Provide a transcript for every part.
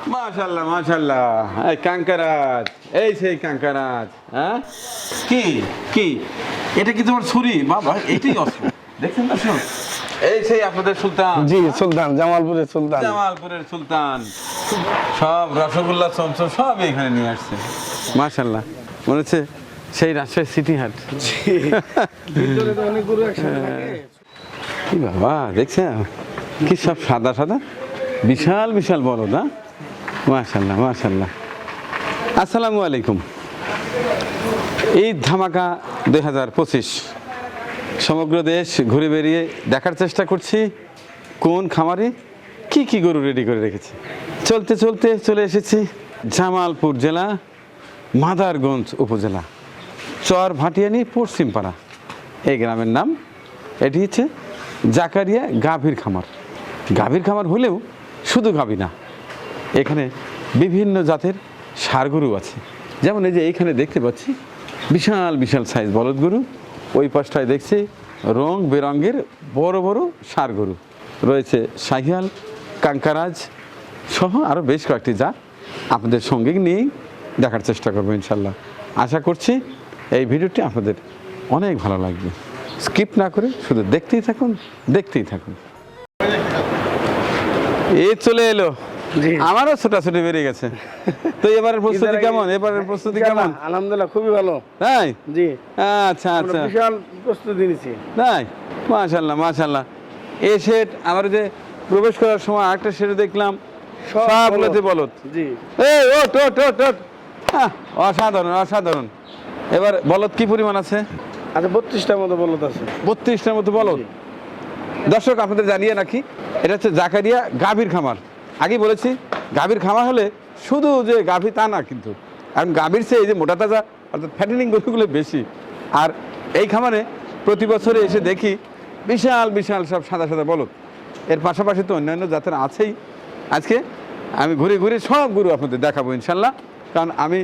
মাশাআল্লাহ মাশাআল্লাহ, এই কাঙ্কারাজ, এই সেই কাঙ্কারাজ। হ্যাঁ, কি কি এটা কি তোমার ছুরি? বাবা এটাই অস্ত্র, দেখছেন দর্শক? এই সেই আপনাদের সুলতান। জি সুলতান, জামালপুরের সুলতান। জামালপুরের সুলতান সব রসগোল্লা চমচম সব এখানে নিয়ে আসছে। মাশাআল্লাহ, মনে হচ্ছে সেই রাজশাহী সিটি হাট। ভিতরে তো অনেক গরু একসাথে থাকে। কি বাবা, দেখছেন কি সব সাদা সাদা, বিশাল বিশাল বড় না? মাশাআল্লাহ মাশাআল্লাহ। আসসালামু আলাইকুম। ঈদ ধামাকা 2025 সমগ্র দেশ ঘুরে বেরিয়ে দেখার চেষ্টা করছি কোন খামারে কি কি গরু রেডি করে রেখেছে। চলতে চলতে চলে এসেছি জামালপুর জেলা মাদারগঞ্জ উপজেলা চর ভাটিয়ানি পশ্চিমপাড়া এই গ্রামের নাম। এটি হচ্ছে জাকারিয়া গাভীর খামার। গাভীর খামার হলেও শুধু গাভী না, এখানে বিভিন্ন জাতের ষাঁড় গরু আছে। যেমন এই যে এইখানে দেখতে পাচ্ছি বিশাল বিশাল সাইজ বলদ গরু, ওই পাশটায় দেখছি রং বেরঙের বড় বড় ষাঁড় গরু রয়েছে, শাহিয়াল, কাঙ্কারাজ সহ আরও বেশ কয়েকটি জাত আপনাদের সঙ্গে নিয়েই দেখার চেষ্টা করবো ইনশাল্লাহ। আশা করছি এই ভিডিওটি আপনাদের অনেক ভালো লাগবে। স্কিপ না করে শুধু দেখতেই থাকুন, দেখতেই থাকুন। এই চলে এলো, জি। আমারও ছোটাছুটি বেরিয়ে গেছে। তো এবারের প্রস্তুতি কেমন? এবারের প্রস্তুতি কেমন? আলহামদুলিল্লাহ খুবই ভালো। তাই? জি, আচ্ছা আচ্ছা, বিশাল প্রস্তুতি নিছি। তাই? মাশাল্লাহ মাশাল্লাহ। এই শেড আমার যে প্রবেশ করার সময় একটা শেড দেখলাম সবগুলোতে বলদ। জি, এই ওট ওট ওট ওট, অসাধারণ অসাধারণ। এবার বলদ কি পরিমাণ আছে? আচ্ছা 32টার মতো বলদ আছে। 32টার মতো বলদ। জি। দর্শক আপনাদের জানিয়ে রাখি, এটা হচ্ছে জাকারিয়া গাভীর খামার। আগেই বলেছি গাভীর খামার হলে শুধু যে গাভী তা না, কিন্তু কারণ গাভীর চেয়ে এই যে মোটা তাজা অর্থাৎ ফ্যাটেনিং গরুগুলো বেশি। আর এই খামারে প্রতি বছরে এসে দেখি বিশাল বিশাল সব সাদা সাদা বলদ। এর পাশাপাশি তো অন্যান্য জাতের আছেই। আজকে আমি ঘুরে ঘুরে সব গরু আপনাদের দেখাবো ইনশাল্লাহ, কারণ আমি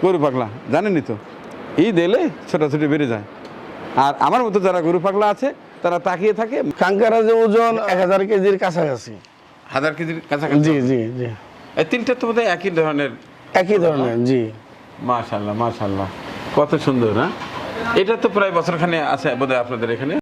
গরু পাগলা, জানেনই তো। ঈদ এলে ছোটাছুটি বেড়ে যায়। আর আমার মতো যারা গরু পাগলা আছে তারা তাকিয়ে থাকে। কাঙ্কারাজের ওজন 1000 কেজির কাছাকাছি। 1000 কেজির কাছাকাছি। জি জি জি, এই তিনটা তো বোধহয় একই ধরনের। একই ধরনের। জি, মাশাআল্লাহ মাশাআল্লাহ, কত সুন্দর। না, এটা তো প্রায় বছরখানে আছে বোধহয় আপনাদের এখানে।